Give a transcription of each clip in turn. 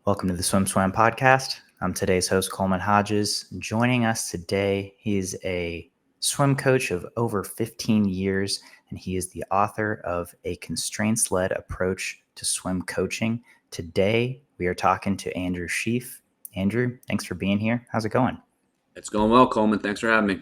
Welcome to the Swim Swam podcast. I'm today's host, Coleman Hodges. Joining us today, he's a swim coach of over 15 years, and he is the author of A Constraints-Led Approach to Swim Coaching. Today, we are talking to Andrew Sheaff. Andrew, thanks for being here. How's it going? It's going well, Coleman. Thanks for having me.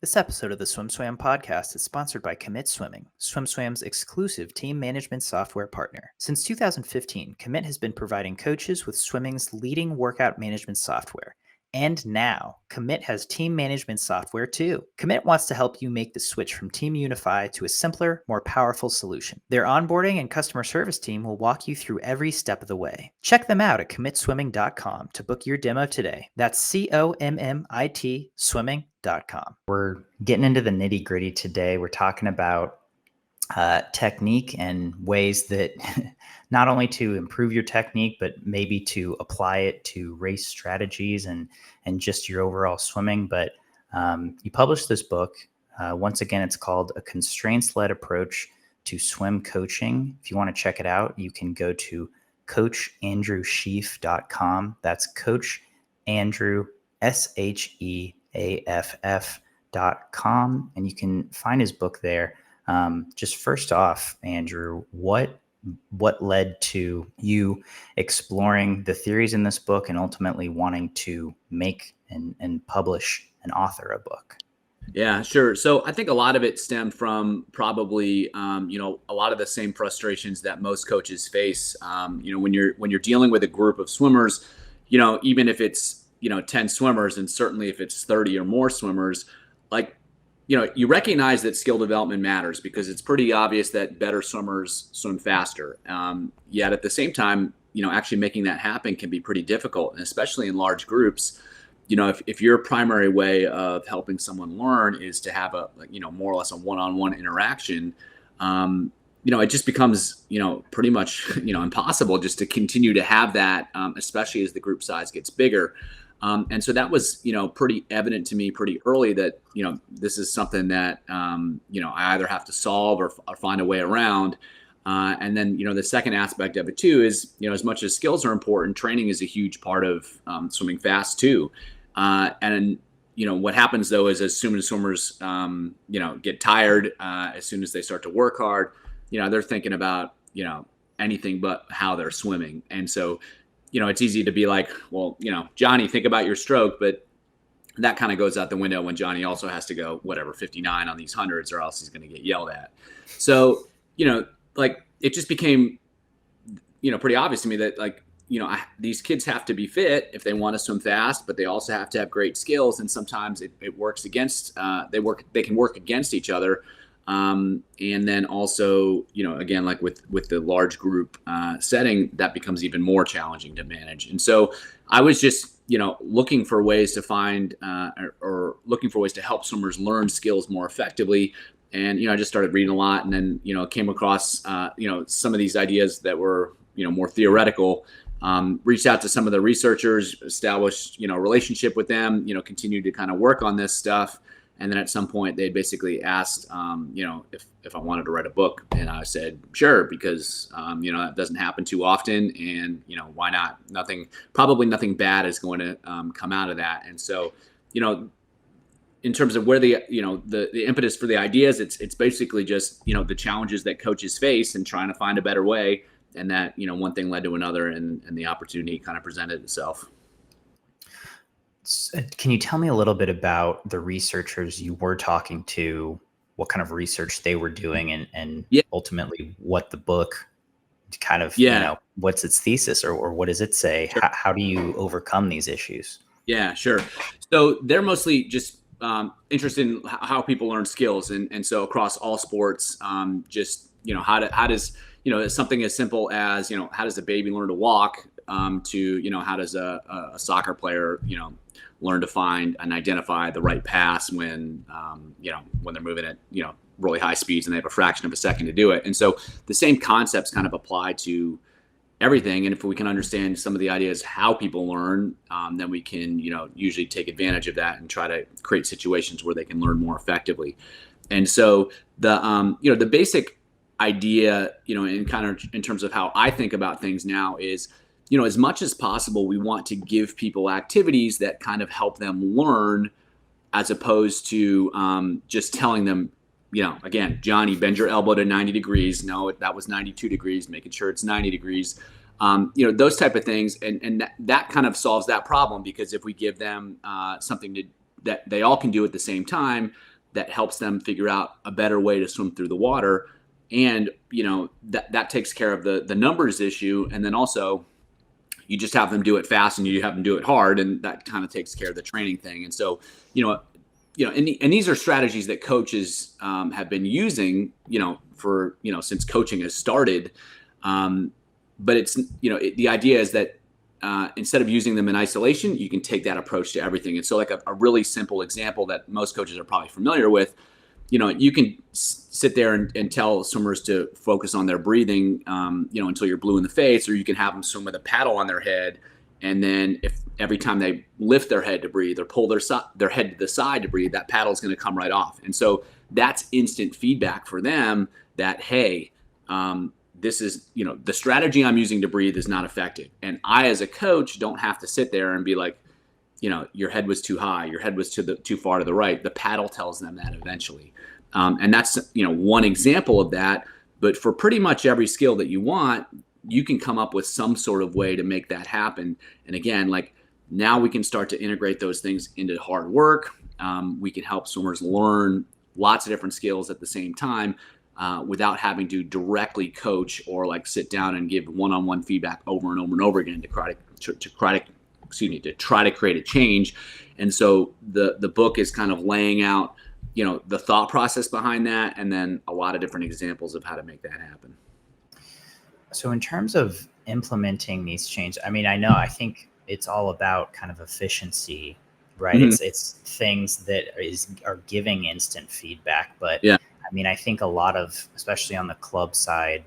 This episode of the Swim Swam podcast is sponsored by Commit Swimming, Swim Swam's exclusive team management software partner. Since 2015, Commit has been providing coaches with swimming's leading workout management software. And now, Commit has team management software too. Commit wants to help you make the switch from Team Unify to a simpler, more powerful solution. Their onboarding and customer service team will walk you through every step of the way. Check them out at commitswimming.com to book your demo today. That's COMMIT swimming.com. We're getting into the nitty gritty today. We're talking about technique and ways that not only to improve your technique, but maybe to apply it to race strategies and just your overall swimming. But you published this book. Once again, it's called A Constraints-Led Approach to Swim Coaching. If you want to check it out, you can go to coachandrewsheaff.com. That's Coach Andrew, SHEAFF.com. And you can find his book there. Just first off, Andrew, what led to you exploring the theories in this book and ultimately wanting to make and publish and author a book? Yeah, sure. So I think a lot of it stemmed from probably, a lot of the same frustrations that most coaches face. When you're dealing with a group of swimmers, even if it's 10 swimmers, and certainly if it's 30 or more swimmers, you recognize that skill development matters because it's pretty obvious that better swimmers swim faster. Yet at the same time, actually making that happen can be pretty difficult, and especially in large groups. If your primary way of helping someone learn is to have a more or less a one-on-one interaction, it just becomes pretty much impossible just to continue to have that, especially as the group size gets bigger. And so that was, pretty evident to me pretty early that, this is something that, I either have to solve or find a way around. And then, the second aspect of it too is, as much as skills are important, training is a huge part of swimming fast too. What happens though is as soon as swimmers, get tired, as soon as they start to work hard, they're thinking about, anything but how they're swimming. And so, it's easy to be like, well, Johnny, think about your stroke, but that kind of goes out the window when Johnny also has to go 59 on these hundreds, or else he's going to get yelled at. So, it just became, pretty obvious to me that these kids have to be fit if they want to swim fast, but they also have to have great skills. And sometimes it works against, they can work against each other. And then also, again, like with the large group setting, that becomes even more challenging to manage. And so I was just, looking for ways to find or looking for ways to help swimmers learn skills more effectively. And, I just started reading a lot, and then, came across, some of these ideas that were, more theoretical. Reached out to some of the researchers, established, a relationship with them, continued to kind of work on this stuff. And then at some point they basically asked, if I wanted to write a book, and I said, sure, because, that doesn't happen too often. And, why not? Probably nothing bad is going to come out of that. And so, in terms of where the impetus for the ideas, it's basically just, the challenges that coaches face and trying to find a better way. And that, one thing led to another, and the opportunity kind of presented itself. Can you tell me a little bit about the researchers you were talking to, what kind of research they were doing, and ultimately what the book kind of, what's its thesis, or what does it say? Sure. How do you overcome these issues? Yeah, sure. So they're mostly just interested in how people learn skills. And so across all sports, how does, something as simple as, how does a baby learn to walk, to, how does a soccer player, learn to find and identify the right pass when they're moving at, really high speeds and they have a fraction of a second to do it. And so the same concepts kind of apply to everything. And if we can understand some of the ideas how people learn, then we can, usually take advantage of that and try to create situations where they can learn more effectively. And so the basic idea, in kind of in terms of how I think about things now is, as much as possible, we want to give people activities that kind of help them learn, as opposed to just telling them, again, Johnny, bend your elbow to 90 degrees. No, that was 92 degrees, making sure it's 90 degrees. Those type of things. And that kind of solves that problem, because if we give them something that they all can do at the same time, that helps them figure out a better way to swim through the water. And, that takes care of the numbers issue. And then also you just have them do it fast and you have them do it hard. And that kind of takes care of the training thing. And so, and these are strategies that coaches have been using, for, since coaching has started. But it's, the idea is that instead of using them in isolation, you can take that approach to everything. And so like a really simple example that most coaches are probably familiar with, you can sit there and tell swimmers to focus on their breathing, until you're blue in the face, or you can have them swim with a paddle on their head. And then if every time they lift their head to breathe or pull their head to the side to breathe, that paddle is going to come right off. And so that's instant feedback for them that, hey, this is, the strategy I'm using to breathe is not effective. And I, as a coach, don't have to sit there and be like, your head was too high, your head was too far to the right. The paddle tells them that eventually. And that's, one example of that. But for pretty much every skill that you want, you can come up with some sort of way to make that happen. And again, like now we can start to integrate those things into hard work. We can help swimmers learn lots of different skills at the same time, without having to directly coach or like sit down and give one-on-one feedback over and over and over again to try to create a change. And so the book is kind of laying out, the thought process behind that, and then a lot of different examples of how to make that happen. So in terms of implementing these changes, I think it's all about kind of efficiency, right? Mm-hmm. It's things that are giving instant feedback, but yeah. I think a lot of, especially on the club side,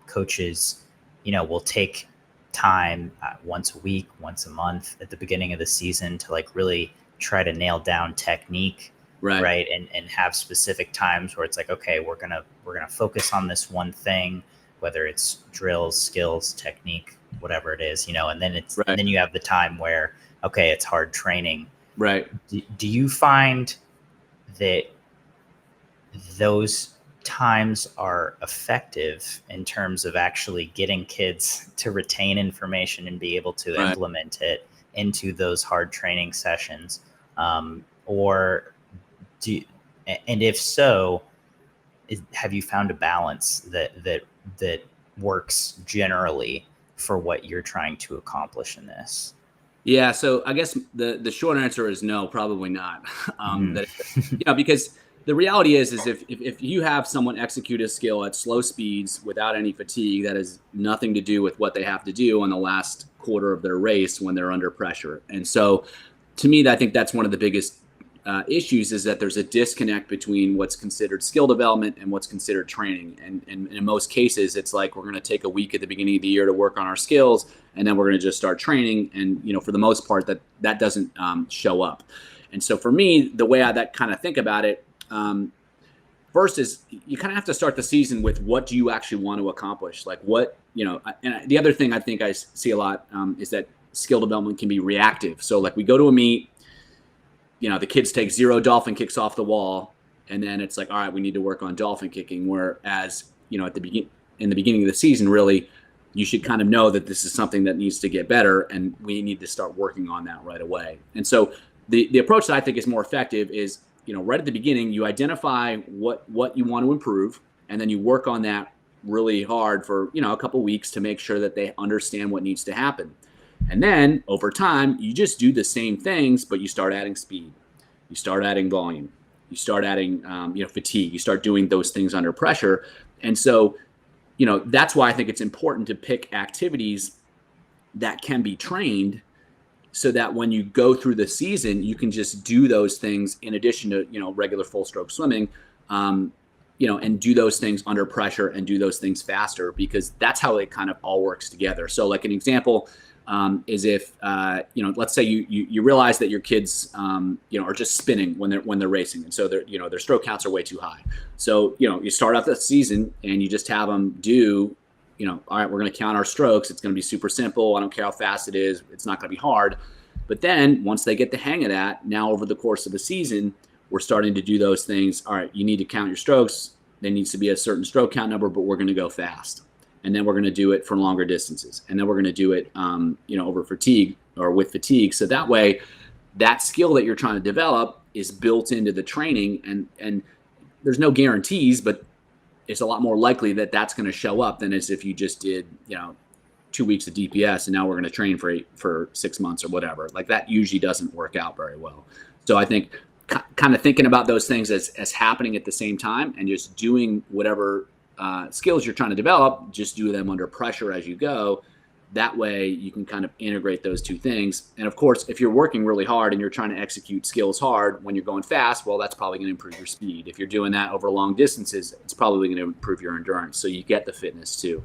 coaches, will take time once a week, once a month at the beginning of the season to like really try to nail down technique, right? And have specific times where it's like, okay, we're gonna focus on this one thing, whether it's drills, skills, technique, whatever it is, and then and then you have the time where, okay, it's hard training, right? Do you find that those times are effective in terms of actually getting kids to retain information and be able to implement it into those hard training sessions? Or and if so, have you found a balance that works generally for what you're trying to accomplish in this? Yeah. So I guess the short answer is no, probably not. Because the reality is if you have someone execute a skill at slow speeds without any fatigue, that has nothing to do with what they have to do on the last quarter of their race when they're under pressure. And so to me, I think that's one of the biggest issues, is that there's a disconnect between what's considered skill development and what's considered training. And in most cases, it's like we're going to take a week at the beginning of the year to work on our skills, and then we're going to just start training. And, for the most part, that doesn't show up. And so for me, the way I kind of think about it, first is you kind of have to start the season with what do you actually want to accomplish? Like what, and the other thing I think I see a lot is that skill development can be reactive. So like we go to a meet, the kids take 0 dolphin kicks off the wall, and then it's like, all right, we need to work on dolphin kicking. Whereas, in the beginning of the season, really, you should kind of know that this is something that needs to get better, and we need to start working on that right away. And so the approach that I think is more effective is, right at the beginning, you identify what you want to improve, and then you work on that really hard for, a couple of weeks to make sure that they understand what needs to happen. And then over time, you just do the same things, but you start adding speed, you start adding volume, you start adding, fatigue, you start doing those things under pressure. And so, that's why I think it's important to pick activities that can be trained, so that when you go through the season, you can just do those things in addition to, regular full stroke swimming, and do those things under pressure and do those things faster, because that's how it kind of all works together. So like an example is if, let's say you realize that your kids, are just spinning when they're racing. And so their stroke counts are way too high. So, you start off the season and you just have them do, all right, we're going to count our strokes. It's going to be super simple. I don't care how fast it is. It's not going to be hard. But then once they get the hang of that, now over the course of the season, we're starting to do those things. All right, you need to count your strokes. There needs to be a certain stroke count number, but we're going to go fast. And then we're going to do it for longer distances. And then we're going to do it, over fatigue or with fatigue. So that way, that skill that you're trying to develop is built into the training. And there's no guarantees, but it's a lot more likely that that's going to show up than as if you just did, 2 weeks of DPS and now we're going to train for 6 months or whatever. Like that usually doesn't work out very well. So I think kind of thinking about those things as happening at the same time and just doing whatever skills you're trying to develop, just do them under pressure as you go. That way you can kind of integrate those two things. And of course, if you're working really hard and you're trying to execute skills hard when you're going fast, well, that's probably going to improve your speed. If you're doing that over long distances, it's probably going to improve your endurance. So you get the fitness too.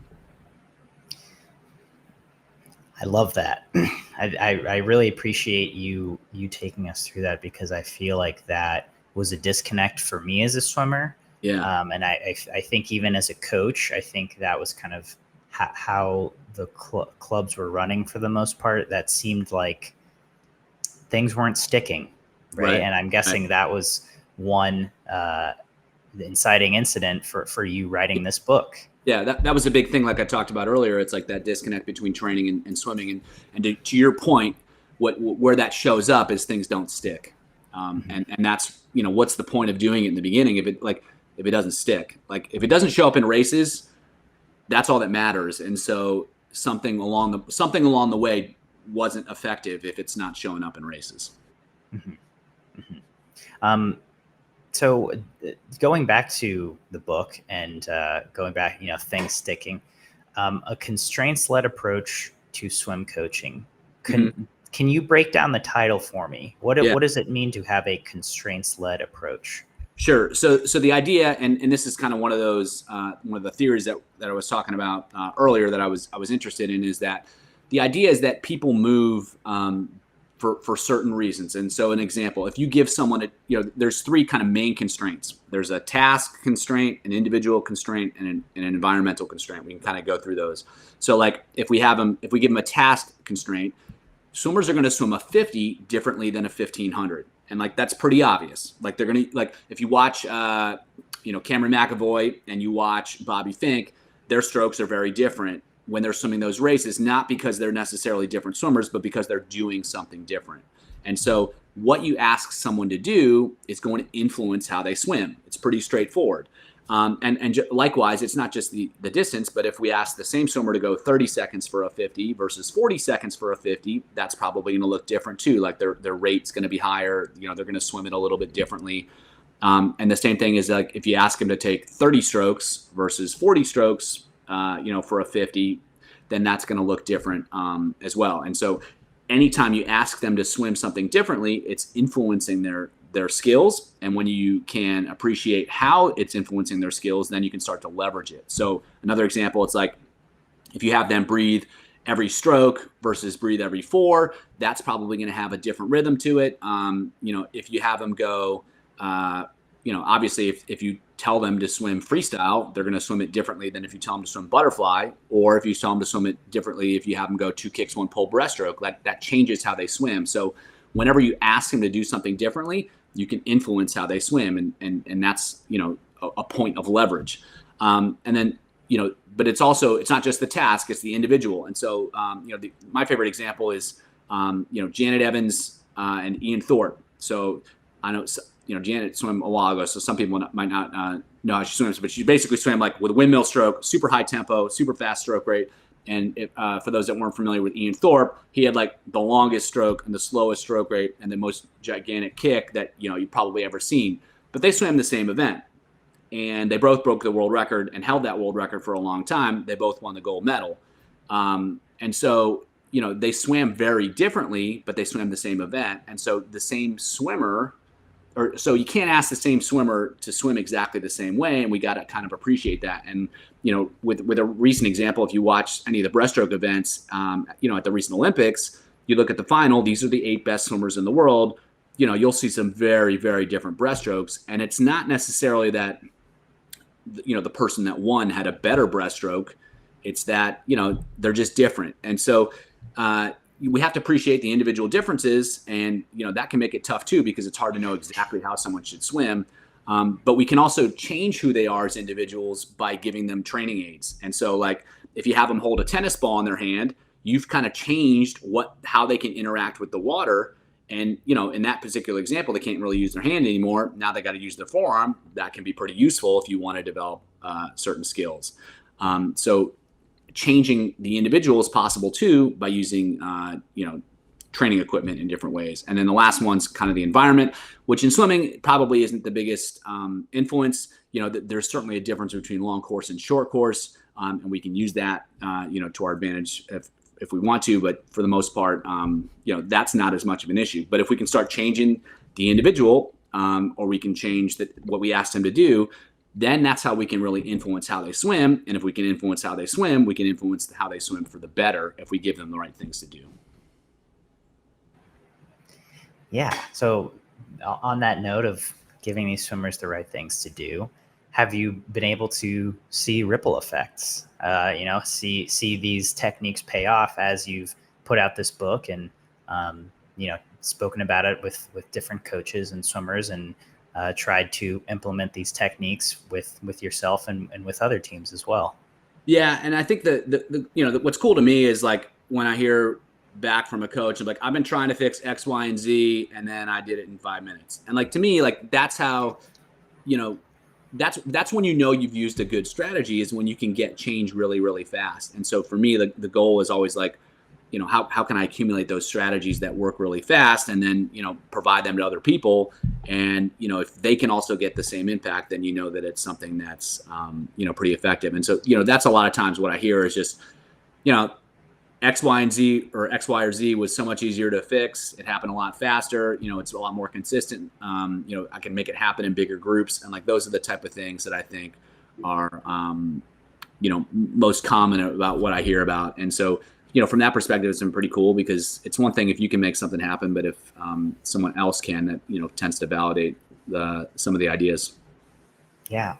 I love that. I really appreciate you taking us through that, because I feel like that was a disconnect for me as a swimmer. Yeah. And I think even as a coach, I think that was kind of how the clubs were running for the most part. That seemed like things weren't sticking, right? And I'm guessing that was one inciting incident for you writing this book. Yeah, that was a big thing. Like I talked about earlier, it's like that disconnect between training and swimming. And to your point, where that shows up is things don't stick. And that's, what's the point of doing it in the beginning if it doesn't stick? Like if it doesn't show up in races, that's all that matters. And so something along the way wasn't effective if it's not showing up in races. Mm-hmm. Mm-hmm. So going back to the book and going back, things sticking, a constraints-led approach to swim coaching. Can you break down the title for me? What does it mean to have a constraints-led approach? Sure. So the idea, and this is kind of one of the theories that I was talking about earlier that I was interested in, is that the idea is that people move for certain reasons. And so an example, if you give someone there's three kind of main constraints. There's a task constraint, an individual constraint, and an environmental constraint. We can kind of go through those. So like if we give them a task constraint, swimmers are going to swim a 50 differently than a 1500. And like, that's pretty obvious. Like they're going to, like, if you watch, Cameron McAvoy and you watch Bobby Fink, their strokes are very different when they're swimming those races, not because they're necessarily different swimmers, but because they're doing something different. And so what you ask someone to do is going to influence how they swim. It's pretty straightforward. And likewise, it's not just the distance, but if we ask the same swimmer to go 30 seconds for a 50 versus 40 seconds for a 50, that's probably going to look different too. Like their rate's going to be higher. They're going to swim it a little bit differently. And the same thing is like if you ask them to take 30 strokes versus 40 strokes, for a 50, then that's going to look different as well. And so anytime you ask them to swim something differently, it's influencing their skills. And when you can appreciate how it's influencing their skills, then you can start to leverage it. So another example, it's like if you have them breathe every stroke versus breathe every 4, that's probably going to have a different rhythm to it. If you have them go, obviously if you tell them to swim freestyle, they're going to swim it differently than if you tell them to swim butterfly, or if you tell them to swim it differently if you have them go 2 kicks, 1 pull breaststroke. That changes how they swim. So whenever you ask them to do something differently, you can influence how they swim, and that's a point of leverage. And then but it's not just the task; it's the individual. And so my favorite example is Janet Evans and Ian Thorpe. So I know Janet swam a while ago, so some people might not know how she swims, but she basically swam like with a windmill stroke, super high tempo, super fast stroke rate. And for those that weren't familiar with Ian Thorpe, he had like the longest stroke and the slowest stroke rate and the most gigantic kick that you've probably ever seen. But they swam the same event, and they both broke the world record and held that world record for a long time. They both won the gold medal, and so they swam very differently, but they swam the same event. And so the same swimmer, or so you can't ask the same swimmer to swim exactly the same way. And we got to kind of appreciate that. And, with a recent example, if you watch any of the breaststroke events, at the recent Olympics, you look at the final, these are the 8 best swimmers in the world. You'll see some very, very different breaststrokes. And it's not necessarily that, the person that won had a better breaststroke. It's that, they're just different. And so we have to appreciate the individual differences. And, that can make it tough too, because it's hard to know exactly how someone should swim. But we can also change who they are as individuals by giving them training aids. And so like, if you have them hold a tennis ball in their hand, you've kind of changed how they can interact with the water. And, in that particular example, they can't really use their hand anymore. Now they got to use their forearm. That can be pretty useful if you want to develop certain skills. So changing the individual is possible too by using, training equipment in different ways. And then the last one's kind of the environment, which in swimming probably isn't the biggest influence. There's certainly a difference between long course and short course. And we can use that, to our advantage if we want to, but for the most part, that's not as much of an issue. But if we can start changing the individual, or we can change what we asked them to do, then that's how we can really influence how they swim. And if we can influence how they swim, we can influence how they swim for the better if we give them the right things to do. Yeah. So on that note of giving these swimmers the right things to do, have you been able to see ripple effects? See these techniques pay off as you've put out this book and, spoken about it with different coaches and swimmers and tried to implement these techniques with yourself and with other teams as well. Yeah. And I think what's cool to me is like when I hear back from a coach, I'm like, I've been trying to fix X, Y, and Z, and then I did it in 5 minutes. And like, to me, like, that's how, that's when you've used a good strategy, is when you can get change really, really fast. And so for me, the goal is always like, how can I accumulate those strategies that work really fast and then, provide them to other people. And, if they can also get the same impact, then that it's something that's, pretty effective. And so, that's a lot of times what I hear is just, X, Y, and Z, or X, Y, or Z was so much easier to fix. It happened a lot faster. It's a lot more consistent. I can make it happen in bigger groups. And like, those are the type of things that I think are, most common about what I hear about. And so, from that perspective, it's been pretty cool, because it's one thing if you can make something happen, but if someone else can, that, tends to validate some of the ideas. Yeah.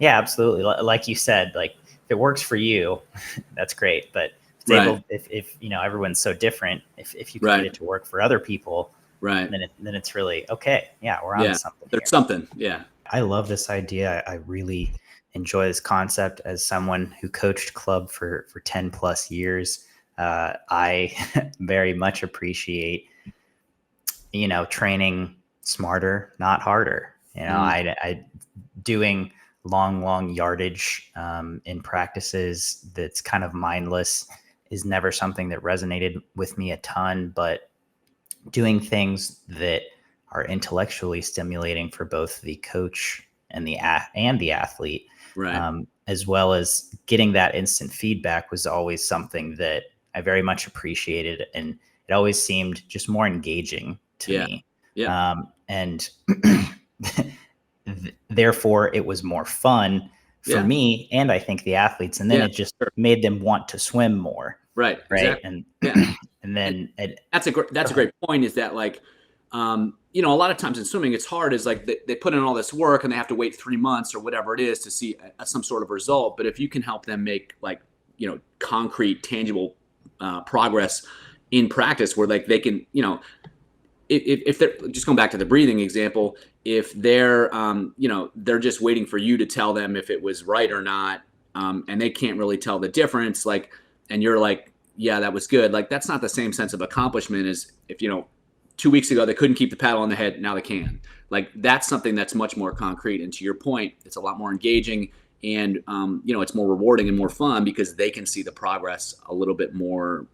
Yeah, absolutely. Like you said, like if it works for you, that's great. But if everyone's so different, if you can get it to work for other people, then it's really okay. Yeah, we're on something. There's something. Yeah. I love this idea. I really enjoy this concept. As someone who coached club for 10 plus years, I very much appreciate, training smarter, not harder. I doing long yardage in practices that's kind of mindless is never something that resonated with me a ton, but doing things that are intellectually stimulating for both the coach and the athlete, as well as getting that instant feedback, was always something that I very much appreciated. And it always seemed just more engaging to me. Yeah. And therefore it was more fun for me, and I think the athletes, and then it just made them want to swim more. Right. Exactly. And then that's a great point, is that like, a lot of times in swimming, it's hard, is like they put in all this work and they have to wait 3 months or whatever it is to see some sort of result. But if you can help them make like, concrete, tangible progress in practice, where like they can, if they're just going back to the breathing example, if they're, they're just waiting for you to tell them if it was right or not, and they can't really tell the difference, like, and you're like, yeah, that was good. Like, that's not the same sense of accomplishment as if, 2 weeks ago they couldn't keep the paddle on the head, now they can. Like, that's something that's much more concrete. And to your point, it's a lot more engaging, and it's more rewarding and more fun, because they can see the progress a little bit more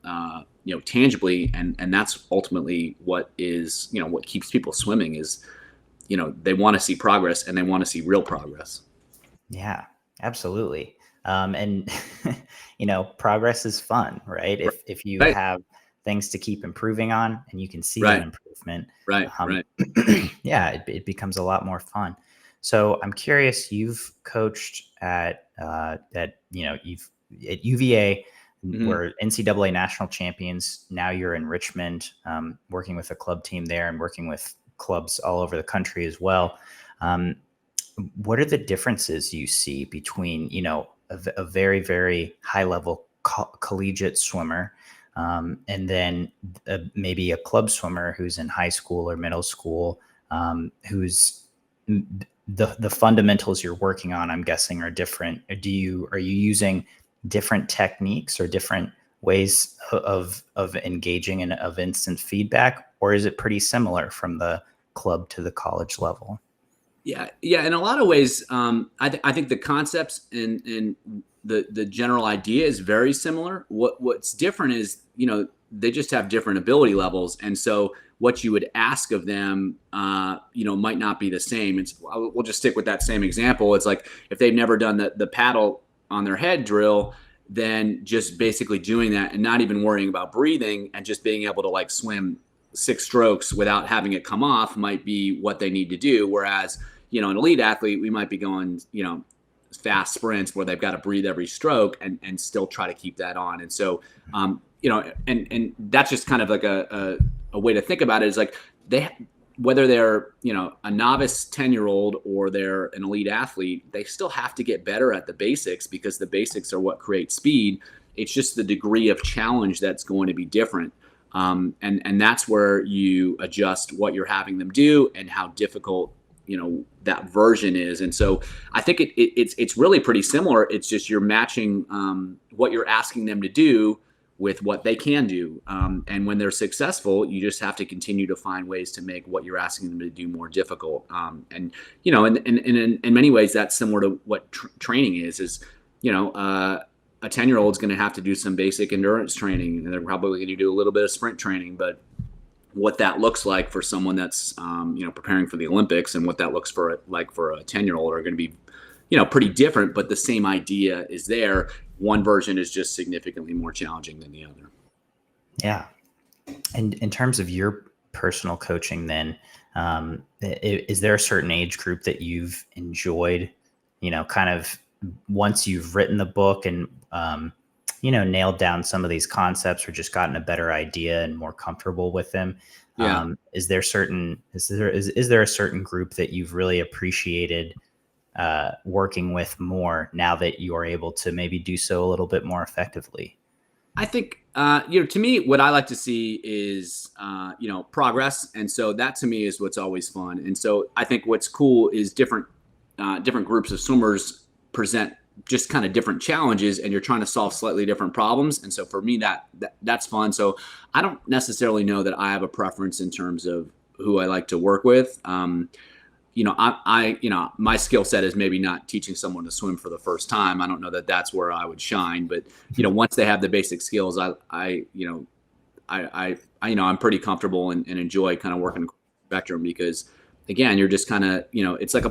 tangibly, and that's ultimately what is what keeps people swimming, is they want to see progress, and they want to see real progress. Yeah, absolutely. And progress is fun, right? If you have things to keep improving on, and you can see that Right. improvement. Right. Um, Right. yeah, it becomes a lot more fun. So I'm curious, you've coached you've at UVA, Hmm. were NCAA national champions. Now you're in Richmond, working with a club team there and working with clubs all over the country as well. Um, what are the differences you see between, a very, very high level collegiate swimmer, and then maybe a club swimmer who's in high school or middle school, who's the fundamentals you're working on, I'm guessing, are different. Are you using different techniques or different ways of engaging and of instant feedback, or is it pretty similar from the club to the college level? Yeah, yeah. In a lot of ways, I think the concepts and the general idea is very similar. What's different is, they just have different ability levels, and so what you would ask of them, might not be the same. We'll just stick with that same example. It's like if they've never done the paddle on their head drill, then just basically doing that and not even worrying about breathing and just being able to like swim 6 strokes without having it come off might be what they need to do. Whereas, an elite athlete, we might be going, fast sprints where they've got to breathe every stroke and still try to keep that on. And so, and that's just kind of like a way to think about it is like whether they're, a novice 10-year-old or they're an elite athlete, they still have to get better at the basics because the basics are what create speed. It's just the degree of challenge that's going to be different. And that's where you adjust what you're having them do and how difficult that version is. And so I think it's really pretty similar. It's just you're matching what you're asking them to do with what they can do. And when they're successful, you just have to continue to find ways to make what you're asking them to do more difficult. And in many ways, that's similar to what training is a 10-year-old is going to have to do some basic endurance training, and they're probably going to do a little bit of sprint training. But what that looks like for someone that's preparing for the Olympics and what that looks for a 10-year-old are going to be pretty different, but the same idea is there. One version is just significantly more challenging than the other. Yeah. And in terms of your personal coaching, then, is there a certain age group that you've enjoyed, kind of once you've written the book and, nailed down some of these concepts or just gotten a better idea and more comfortable with them? Yeah. Is there a certain group that you've really appreciated working with more now that you are able to maybe do so a little bit more effectively? I think, to me, what I like to see is, progress. And so that to me is what's always fun. And so I think what's cool is different groups of swimmers present just kind of different challenges, and you're trying to solve slightly different problems. And so for me, that's fun. So I don't necessarily know that I have a preference in terms of who I like to work with. My skill set is maybe not teaching someone to swim for the first time. I don't know that that's where I would shine, but once they have the basic skills, I'm pretty comfortable and enjoy kind of working spectrum because again, you're just kind of, it's like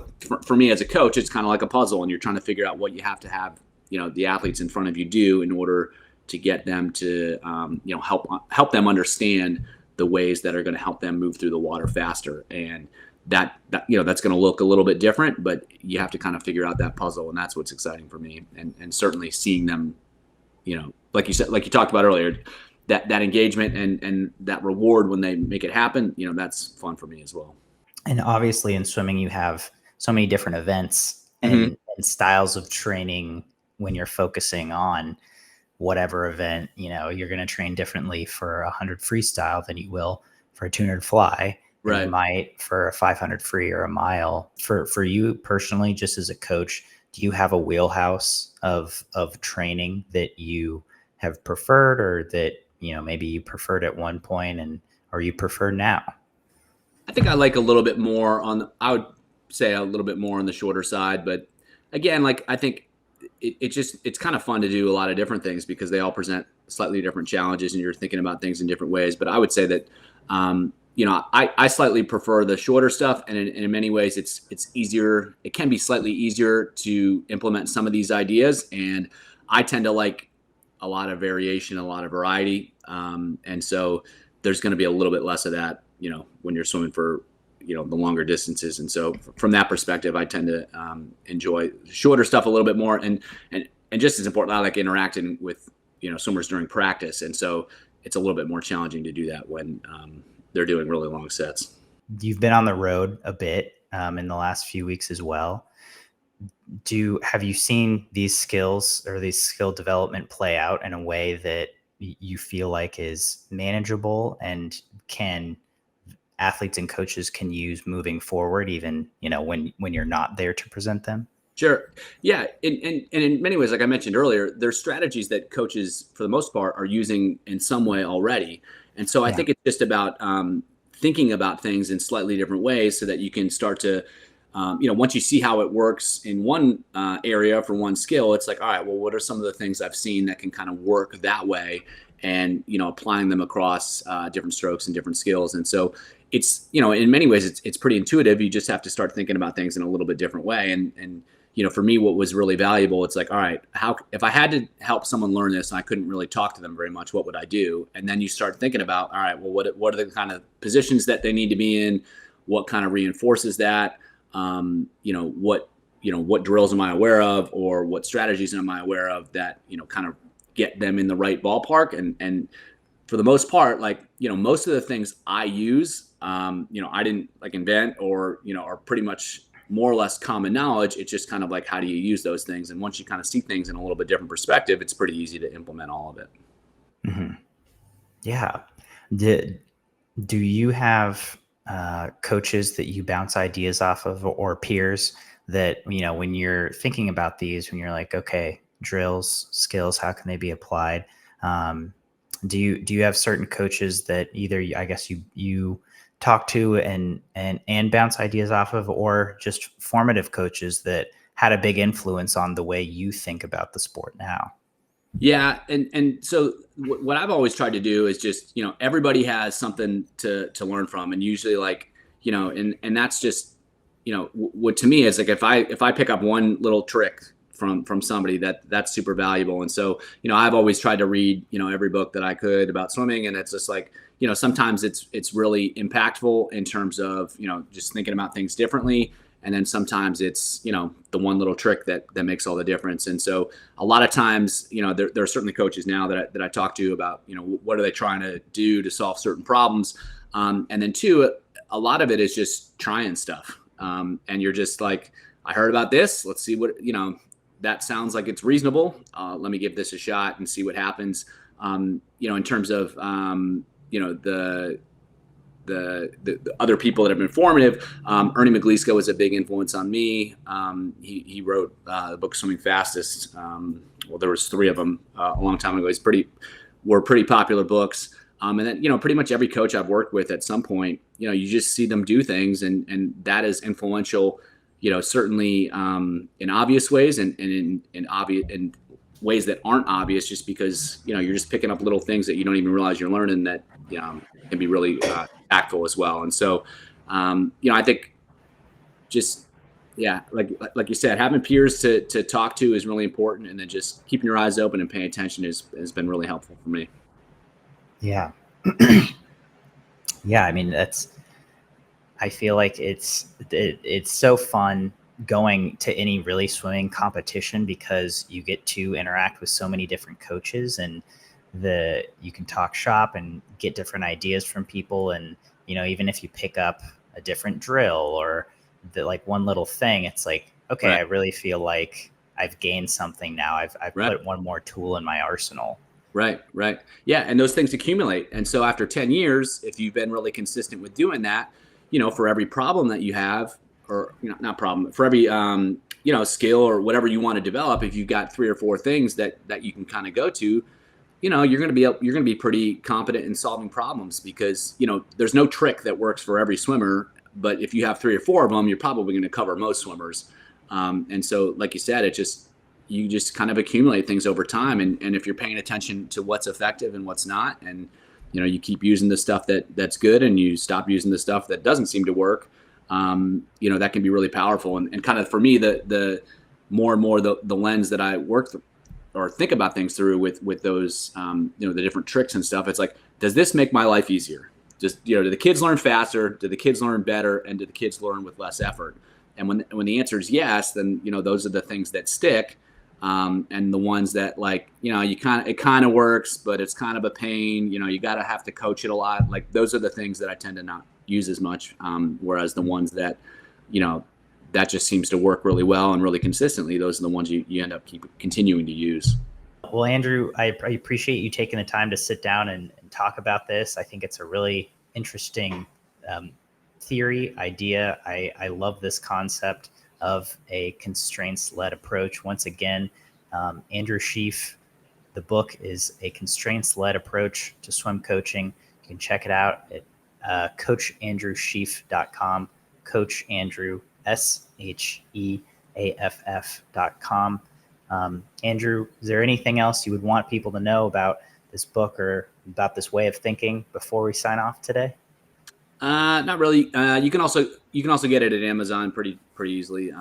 for me as a coach, it's kind of like a puzzle, and you're trying to figure out what you have to have, the athletes in front of you do in order to get them to, help them understand the ways that are going to help them move through the water faster. And that's going to look a little bit different, but you have to kind of figure out that puzzle. And that's what's exciting for me. And certainly seeing them, like you said, like you talked about earlier, that engagement and that reward when they make it happen, that's fun for me as well. And obviously in swimming, you have so many different events and styles of training when you're focusing on whatever event. You're going to train differently for 100 freestyle than you will for a 200 fly. Right. You might for a 500 free or a mile. For you personally, just as a coach, do you have a wheelhouse of training that you have preferred, or that, maybe you preferred at one point or you prefer now? I think I like a little bit more I would say a little bit more on the shorter side, but again, like I think it's kind of fun to do a lot of different things because they all present slightly different challenges and you're thinking about things in different ways. But I would say that, I slightly prefer the shorter stuff, and in many ways it's easier. It can be slightly easier to implement some of these ideas. And I tend to like a lot of variation, a lot of variety. And so there's going to be a little bit less of that, when you're swimming for, the longer distances. And so from that perspective, I tend to enjoy shorter stuff a little bit more. And just as important, I like interacting with, swimmers during practice. And so it's a little bit more challenging to do that when they're doing really long sets. You've been on the road a bit in the last few weeks as well. Have you seen these skills or these skill development play out in a way that you feel like is manageable and athletes and coaches can use moving forward, even, when you're not there to present them? Sure. Yeah. And in many ways, like I mentioned earlier, there's strategies that coaches, for the most part, are using in some way already. And so I think it's just about thinking about things in slightly different ways so that you can start to, once you see how it works in one area for one skill, it's like, all right, well, what are some of the things I've seen that can kind of work that way, and, applying them across different strokes and different skills. And so it's, in many ways, it's pretty intuitive. You just have to start thinking about things in a little bit different way. And for me, what was really valuable, it's like, all right, if I had to help someone learn this and I couldn't really talk to them very much, what would I do? And then you start thinking about, all right, well, what are the kind of positions that they need to be in? What kind of reinforces that? What drills am I aware of, or what strategies am I aware of that, kind of get them in the right ballpark? And for the most part, like, most of the things I use, I didn't like invent or, are pretty much more or less common knowledge. It's just kind of like, how do you use those things? And once you kind of see things in a little bit different perspective, it's pretty easy to implement all of it. Mm-hmm. Yeah. Do you have coaches that you bounce ideas off of, or peers that, when you're thinking about these, when you're like, okay, drills, skills, how can they be applied? Do you have certain coaches that either, I guess, you talk to and bounce ideas off of, or just formative coaches that had a big influence on the way you think about the sport now? Yeah. And so what I've always tried to do is just, everybody has something to learn from. And usually, like, and that's just, what to me is like, if I pick up one little trick from somebody, that's super valuable. And so, I've always tried to read, every book that I could about swimming. And it's just like, sometimes it's really impactful in terms of, just thinking about things differently. And then sometimes it's, the one little trick that makes all the difference. And so a lot of times, there are certainly coaches now that I talk to about, what are they trying to do to solve certain problems. And then two, a lot of it is just trying stuff. And you're just like, I heard about this. Let's see what, that sounds like it's reasonable. Let me give this a shot and see what happens. In terms of, the other people that have been formative, Ernie McGleesko was a big influence on me. He wrote the book Swimming Fastest. Well, there was 3 of them a long time ago. Were pretty popular books. And then, pretty much every coach I've worked with at some point, you just see them do things, and that is influential, certainly in obvious ways and in ways that aren't obvious, just because, you're just picking up little things that you don't even realize you're learning that, can be really impactful as well. And so, I think just, like you said, having peers to talk to is really important. And then just keeping your eyes open and paying attention has been really helpful for me. Yeah. Yeah. I mean, I feel like it's so fun going to any really swimming competition, because you get to interact with so many different coaches, and you can talk shop and get different ideas from people. And, even if you pick up a different drill or like one little thing, it's like, okay, right. I really feel like I've gained something now. I've right. put one more tool in my arsenal. Right. Yeah. And those things accumulate. And so after 10 years, if you've been really consistent with doing that, for every problem that you have, or, not problem, for every, skill or whatever you want to develop, if you've got 3 or 4 things that you can kind of go to, you're going to be pretty competent in solving problems, because, there's no trick that works for every swimmer, but if you have 3 or 4 of them, you're probably going to cover most swimmers. And so, like you said, you just kind of accumulate things over time. And if you're paying attention to what's effective and what's not, and, you keep using the stuff that's good, and you stop using the stuff that doesn't seem to work, that can be really powerful. And kind of for me, the more and more the lens that I work or think about things through with those, the different tricks and stuff. It's like, does this make my life easier? Just, do the kids learn faster? Do the kids learn better? And do the kids learn with less effort? And when the answer is yes, then, those are the things that stick. And the ones that, like, it kind of works, but it's kind of a pain, you got to have to coach it a lot. Like, those are the things that I tend to not use as much. Whereas the ones that, that just seems to work really well and really consistently, those are the ones you end up continuing to use. Well, Andrew, I appreciate you taking the time to sit down and talk about this. I think it's a really interesting theory, idea. I love this concept of a constraints-led approach. Once again, Andrew Sheaff, the book is A Constraints-Led Approach to Swim Coaching. You can check it out at coachandrewsheaff.com, Coach Andrew, SHEAFF.com. Andrew, is there anything else you would want people to know about this book or about this way of thinking before we sign off today? Not really. You can also get it at Amazon pretty easily.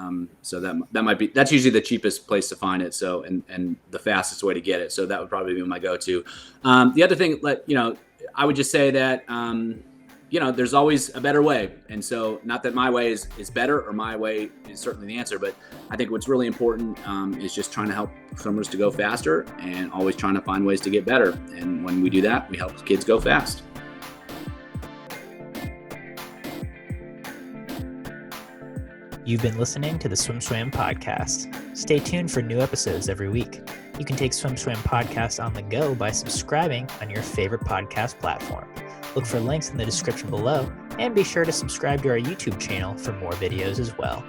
So that's usually the cheapest place to find it. So, and the fastest way to get it. So that would probably be my go-to. The other thing, I would just say that, there's always a better way. And so, not that my way is better or my way is certainly the answer, but I think what's really important is just trying to help swimmers to go faster and always trying to find ways to get better. And when we do that, we help kids go fast. You've been listening to the Swim Swam podcast. Stay tuned for new episodes every week. You can take Swim Swam podcast on the go by subscribing on your favorite podcast platform. Look for links in the description below, and be sure to subscribe to our YouTube channel for more videos as well.